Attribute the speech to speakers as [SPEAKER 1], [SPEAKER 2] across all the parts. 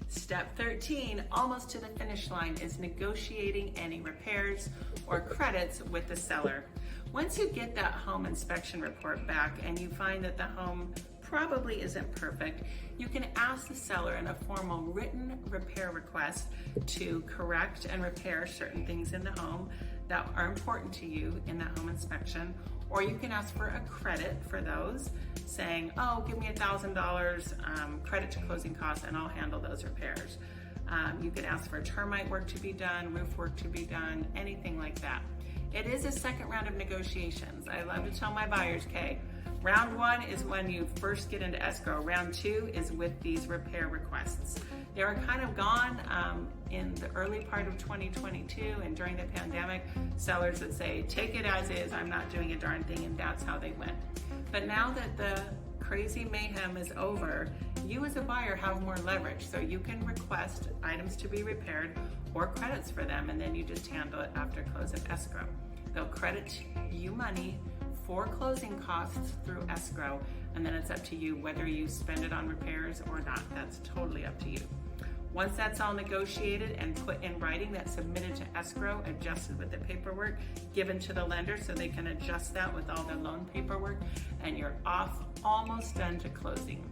[SPEAKER 1] Step 13, almost to the finish line, is negotiating any repairs or credits with the seller. Once you get that home inspection report back and you find that the home probably isn't perfect, you can ask the seller in a formal written repair request to correct and repair certain things in the home that are important to you in that home inspection, or you can ask for a credit for those, saying, oh, give me $1,000 credit to closing costs and I'll handle those repairs. You can ask for termite work to be done, roof work to be done, anything like that. It is a second round of negotiations. I love to tell my buyers, okay, round one is when you first get into escrow. Round two is with these repair requests. They were kind of gone in the early part of 2022, and during the pandemic, sellers would say, take it as is, I'm not doing a darn thing, and that's how they went. But now that the crazy mayhem is over, you as a buyer have more leverage, so you can request items to be repaired or credits for them, and then you just handle it after close of escrow. They'll credit you money for closing costs through escrow, and then it's up to you whether you spend it on repairs or not. That's totally up to you. Once that's all negotiated and put in writing, that's submitted to escrow, adjusted with the paperwork, given to the lender so they can adjust that with all their loan paperwork, and you're off, almost done to closing.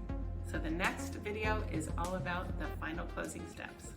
[SPEAKER 1] So the next video is all about the final closing steps.